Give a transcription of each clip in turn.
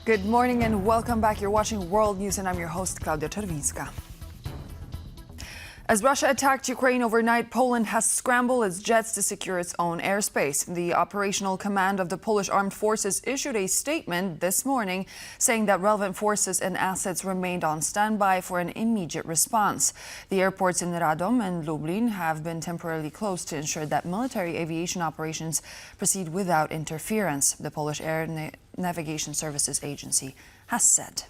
Good morning and welcome back. You're watching World News and I'm your host, Klaudia Czerwińska. As Russia attacked Ukraine overnight, Poland has scrambled its jets to secure its own airspace. The operational command of the Polish armed forces issued a statement this morning saying that relevant forces and assets remained on standby for an immediate response. The airports in Radom and Lublin have been temporarily closed to ensure that military aviation operations proceed without interference, the Polish Air Navigation Services Agency has said.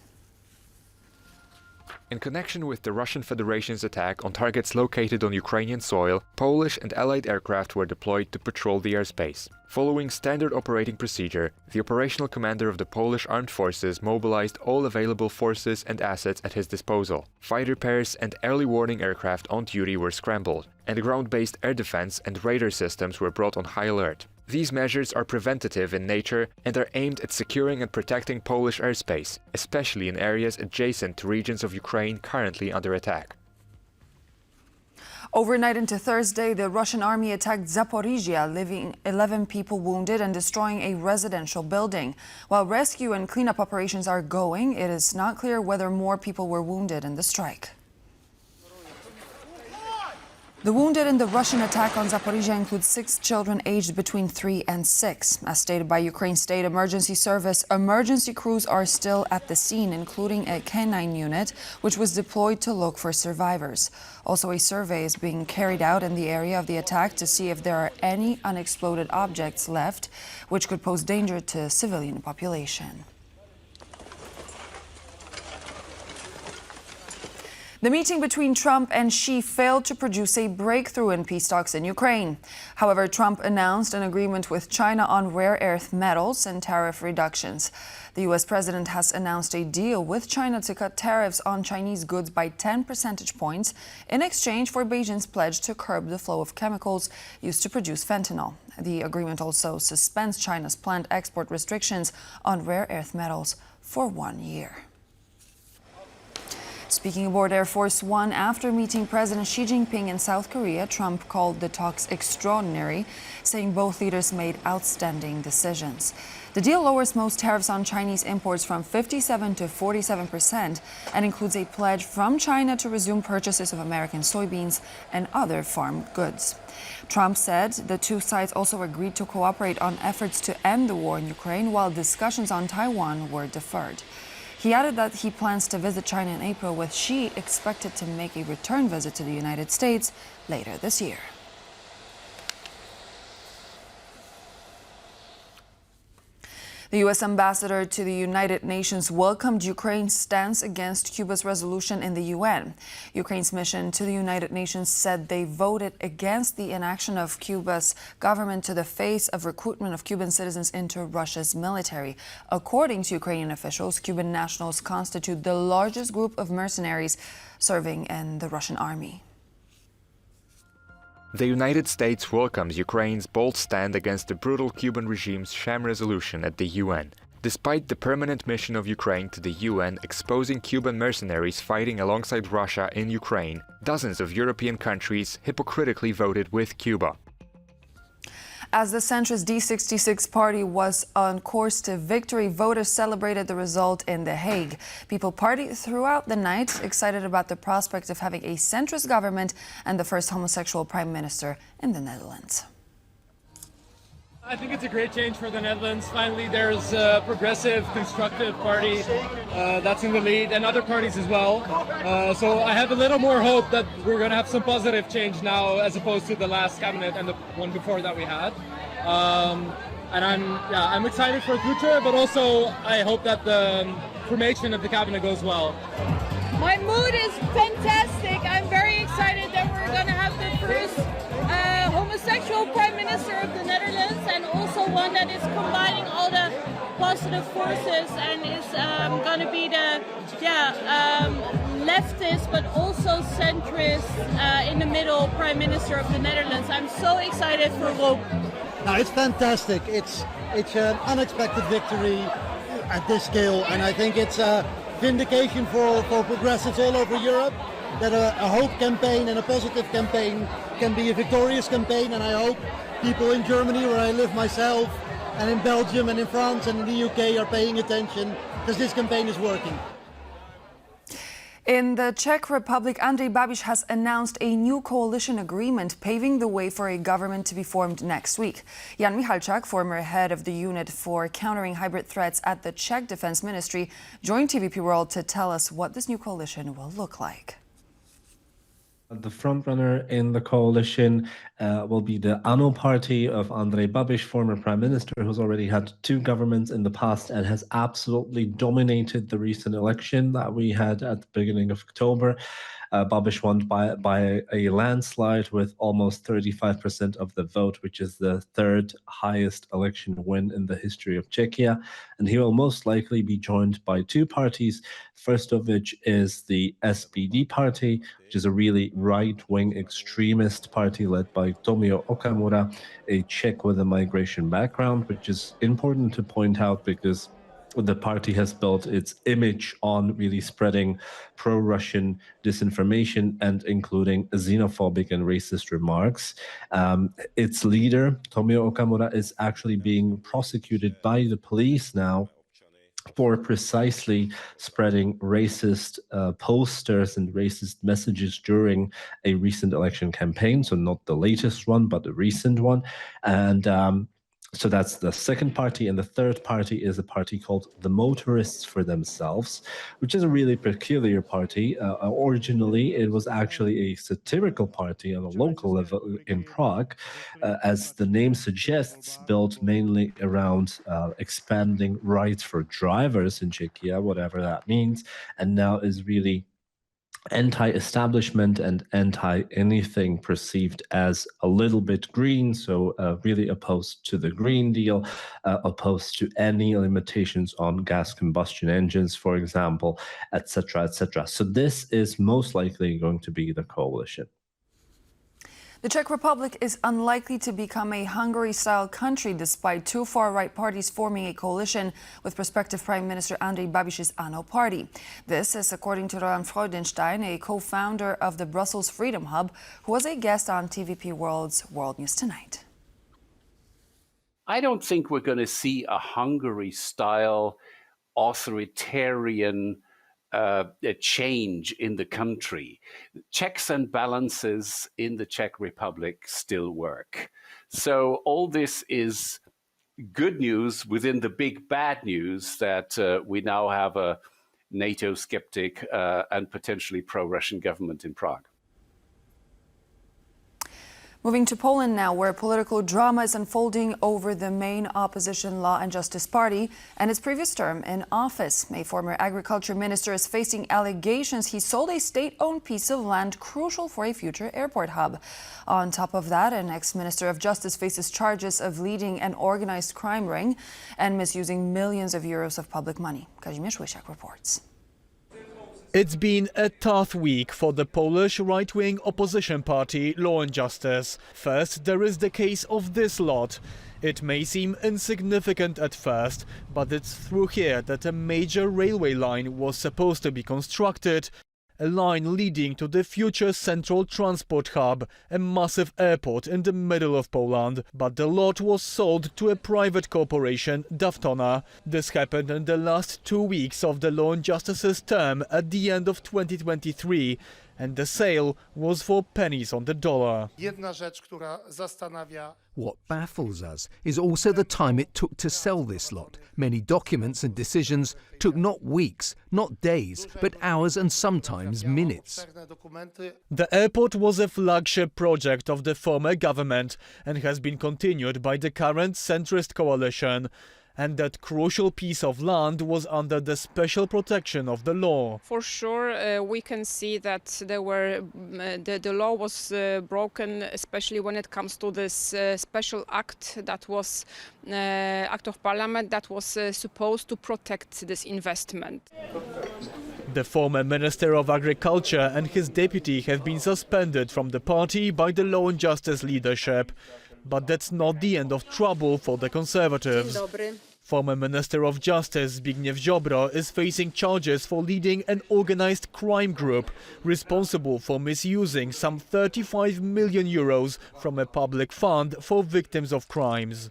In connection with the Russian Federation's attack on targets located on Ukrainian soil, Polish and Allied aircraft were deployed to patrol the airspace. Following standard operating procedure, the operational commander of the Polish armed forces mobilized all available forces and assets at his disposal. Fighter pairs and early warning aircraft on duty were scrambled, and ground-based air defense and radar systems were brought on high alert. These measures are preventative in nature and are aimed at securing and protecting Polish airspace, especially in areas adjacent to regions of Ukraine currently under attack. Overnight into Thursday, the Russian army attacked Zaporizhzhia, leaving 11 people wounded and destroying a residential building. While rescue and cleanup operations are going, it is not clear whether more people were wounded in the strike. The wounded in the Russian attack on Zaporizhzhia include 6 children aged between 3 and 6. As stated by Ukraine's State Emergency Service, emergency crews are still at the scene, including a canine unit, which was deployed to look for survivors. Also, a survey is being carried out in the area of the attack to see if there are any unexploded objects left, which could pose danger to civilian population. The meeting between Trump and Xi failed to produce a breakthrough in peace talks in Ukraine. However, Trump announced an agreement with China on rare earth metals and tariff reductions. The U.S. president has announced a deal with China to cut tariffs on Chinese goods by 10 percentage points in exchange for Beijing's pledge to curb the flow of chemicals used to produce fentanyl. The agreement also suspends China's planned export restrictions on rare earth metals for 1 year. Speaking aboard Air Force One after meeting President Xi Jinping in South Korea, Trump called the talks extraordinary, saying both leaders made outstanding decisions. The deal lowers most tariffs on Chinese imports from 57% to 47% and includes a pledge from China to resume purchases of American soybeans and other farm goods. Trump said the two sides also agreed to cooperate on efforts to end the war in Ukraine while discussions on Taiwan were deferred. He added that he plans to visit China in April, with Xi expected to make a return visit to the United States later this year. The U.S. ambassador to the United Nations welcomed Ukraine's stance against Cuba's resolution in the UN. Ukraine's mission to the United Nations said they voted against the inaction of Cuba's government to the face of recruitment of Cuban citizens into Russia's military. According to Ukrainian officials, Cuban nationals constitute the largest group of mercenaries serving in the Russian army. The United States welcomes Ukraine's bold stand against the brutal Cuban regime's sham resolution at the UN. Despite the permanent mission of Ukraine to the UN exposing Cuban mercenaries fighting alongside Russia in Ukraine, dozens of European countries hypocritically voted with Cuba. As the centrist D66 party was on course to victory, voters celebrated the result in The Hague. People partied throughout the night, excited about the prospect of having a centrist government and the first homosexual prime minister in the Netherlands. I think it's a great change for the Netherlands. Finally, there's a progressive, constructive party that's in the lead, and other parties as well. So I have a little more hope that we're going to have some positive change now, as opposed to the last cabinet and the one before that we had. And I'm excited for the future, but also I hope that the formation of the cabinet goes well. My mood is fantastic. I'm very excited that we're going to have the first homosexual prime minister of the Netherlands, and also one that is combining all the positive forces and is going to be the leftist but also centrist in the middle prime minister of the Netherlands. I'm so excited for Rob. No, it's fantastic. It's an unexpected victory at this scale, and I think it's a vindication for progressives all over Europe that a hope campaign and a positive campaign can be a victorious campaign, and I hope people in Germany, where I live myself, and in Belgium and in France and in the UK are paying attention because this campaign is working. In the Czech Republic, Andrej Babiš has announced a new coalition agreement paving the way for a government to be formed next week. Jan Michalczak, former head of the unit for countering hybrid threats at the Czech Defense Ministry, joined TVP World to tell us what this new coalition will look like. The frontrunner in the coalition will be the ANO party of Andrej Babiš, former prime minister, who's already had two governments in the past and has absolutely dominated the recent election that we had at the beginning of October. Babiš won by a landslide with almost 35% of the vote, which is the third highest election win in the history of Czechia. And he will most likely be joined by two parties, first of which is the SPD party, which is a really right-wing extremist party led by Tomio Okamura, a Czech with a migration background, which is important to point out because the party has built its image on really spreading pro-Russian disinformation and including xenophobic and racist remarks. Its leader, Tomio Okamura, is actually being prosecuted by the police now for precisely spreading racist posters and racist messages during a recent election campaign. So not the latest one, but the recent one. And so that's the second party. And the third party is a party called the Motorists for Themselves, which is a really peculiar party. Originally, it was actually a satirical party on a local level in Prague, as the name suggests, built mainly around expanding rights for drivers in Czechia, whatever that means, and now is really anti-establishment and anti-anything perceived as a little bit green, so really opposed to the Green Deal, opposed to any limitations on gas combustion engines, for example, etc., etc. So this is most likely going to be the coalition. The Czech Republic is unlikely to become a Hungary-style country despite two far-right parties forming a coalition with prospective Prime Minister Andrej Babiš's ANO party. This is according to Roland Freudenstein, a co-founder of the Brussels Freedom Hub, who was a guest on TVP World's World News Tonight. I don't think we're going to see a Hungary-style authoritarian a change in the country. Checks and balances in the Czech Republic still work. So all this is good news within the big bad news that we now have a NATO skeptic and potentially pro-Russian government in Prague. Moving to Poland now, where political drama is unfolding over the main opposition Law and Justice Party and its previous term in office. A former agriculture minister is facing allegations he sold a state-owned piece of land crucial for a future airport hub. On top of that, an ex-minister of justice faces charges of leading an organized crime ring and misusing millions of euros of public money. Kazimierz Łysiak reports. It's been a tough week for the Polish right-wing opposition party Law and Justice. First, there is the case of this lot. It may seem insignificant at first, but it's through here that a major railway line was supposed to be constructed. A line leading to the future central transport hub, a massive airport in the middle of Poland. But the lot was sold to a private corporation, Daftona. This happened in the last 2 weeks of the Law and Justice's term at the end of 2023. And the sale was for pennies on the dollar. What baffles us is also the time it took to sell this lot. Many documents and decisions took not weeks, not days, but hours and sometimes minutes. The airport was a flagship project of the former government and has been continued by the current centrist coalition. And that crucial piece of land was under the special protection of the law. For sure, we can see that the law was broken, especially when it comes to this special act that was act of parliament that was supposed to protect this investment. The former Minister of Agriculture and his deputy have been suspended from the party by the Law and Justice leadership. But that's not the end of trouble for the Conservatives. Former Minister of Justice Zbigniew Ziobro is facing charges for leading an organized crime group responsible for misusing some 35 million euros from a public fund for victims of crimes.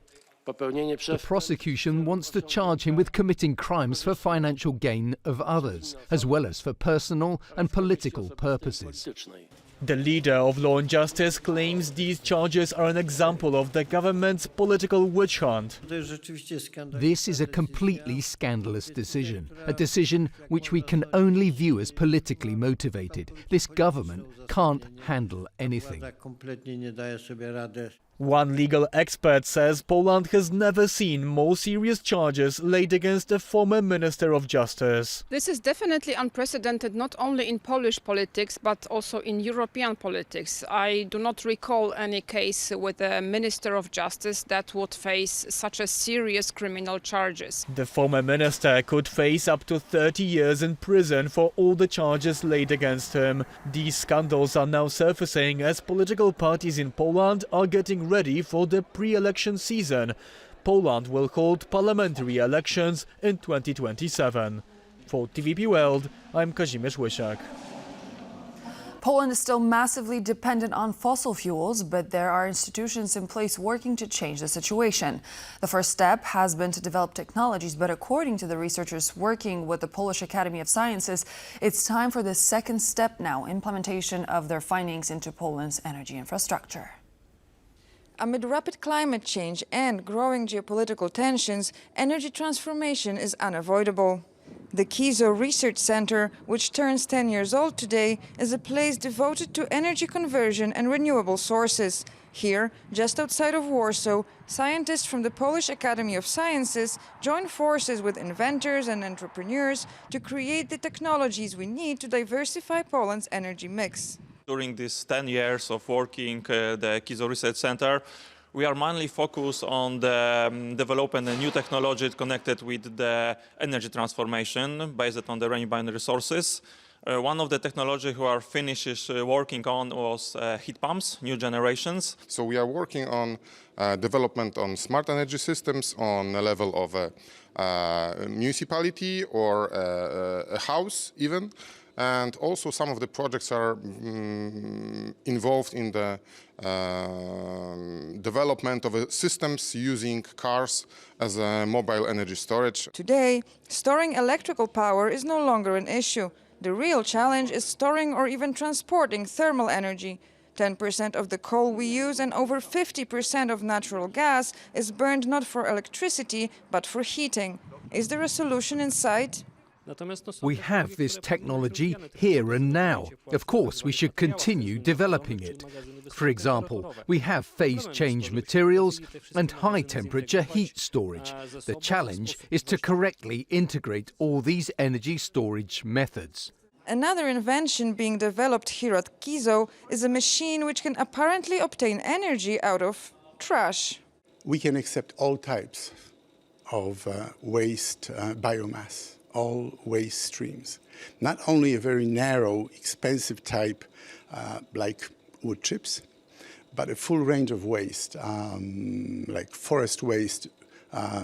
The prosecution wants to charge him with committing crimes for financial gain of others, as well as for personal and political purposes. The leader of Law and Justice claims these charges are an example of the government's political witch hunt. This is a completely scandalous decision, a decision which we can only view as politically motivated. This government can't handle anything. One legal expert says Poland has never seen more serious charges laid against a former Minister of Justice. This is definitely unprecedented, not only in Polish politics, but also in European politics. I do not recall any case with a Minister of Justice that would face such a serious criminal charges. The former minister could face up to 30 years in prison for all the charges laid against him. These scandals are now surfacing as political parties in Poland are getting ready for the pre-election season. Poland will hold parliamentary elections in 2027. For TVP World, I'm Kazimierz Łysiak. Poland is still massively dependent on fossil fuels, but there are institutions in place working to change the situation. The first step has been to develop technologies, but according to the researchers working with the Polish Academy of Sciences, it's time for the second step now, implementation of their findings into Poland's energy infrastructure. Amid rapid climate change and growing geopolitical tensions, energy transformation is unavoidable. The Kizo Research Center, which turns 10 years old today, is a place devoted to energy conversion and renewable sources. Here, just outside of Warsaw, scientists from the Polish Academy of Sciences join forces with inventors and entrepreneurs to create the technologies we need to diversify Poland's energy mix. During these 10 years of working the Kizo Research Center, we are mainly focused on the development of new technology connected with the energy transformation based on the renewable resources. One of the technology we are finished working on was heat pumps, new generations. So we are working on development on smart energy systems on the level of a municipality or a house even. And also some of the projects are involved in the development of systems using cars as a mobile energy storage. Today, storing electrical power is no longer an issue. The real challenge is storing or even transporting thermal energy. 10% of the coal we use and over 50% of natural gas is burned not for electricity, but for heating. Is there a solution in sight? We have this technology here and now. Of course, we should continue developing it. For example, we have phase-change materials and high-temperature heat storage. The challenge is to correctly integrate all these energy storage methods. Another invention being developed here at Kizo is a machine which can apparently obtain energy out of trash. We can accept all types of waste biomass. All waste streams. Not only a very narrow, expensive type like wood chips, but a full range of waste like forest waste,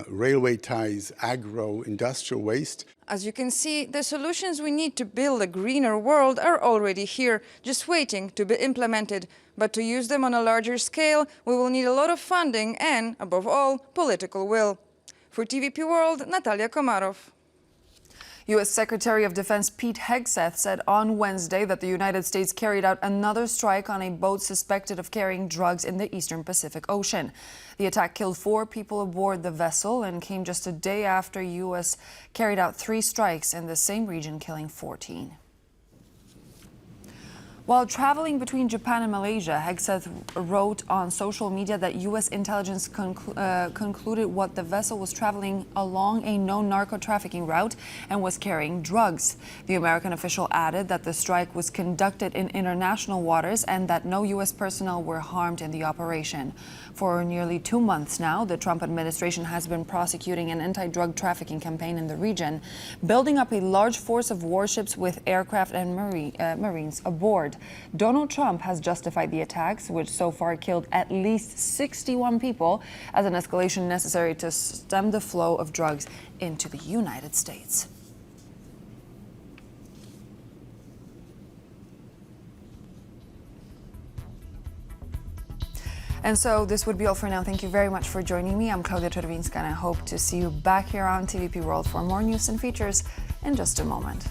railway ties, agro, industrial waste. As you can see, the solutions we need to build a greener world are already here, just waiting to be implemented. But to use them on a larger scale, we will need a lot of funding and, above all, political will. For TVP World, Natalia Komarov. U.S. Secretary of Defense Pete Hegseth said on Wednesday that the United States carried out another strike on a boat suspected of carrying drugs in the eastern Pacific Ocean. The attack killed 4 people aboard the vessel and came just a day after U.S. carried out 3 strikes in the same region, killing 14. While traveling between Japan and Malaysia, Hegseth wrote on social media that U.S. intelligence concluded what the vessel was traveling along a known narco-trafficking route and was carrying drugs. The American official added that the strike was conducted in international waters and that no U.S. personnel were harmed in the operation. For nearly 2 months now, the Trump administration has been prosecuting an anti-drug trafficking campaign in the region, building up a large force of warships with aircraft and Marines aboard. Donald Trump has justified the attacks, which so far killed at least 61 people, as an escalation necessary to stem the flow of drugs into the United States. And so this would be all for now. Thank you very much for joining me. I'm Klaudia Czerwińska, and I hope to see you back here on TVP World for more news and features in just a moment.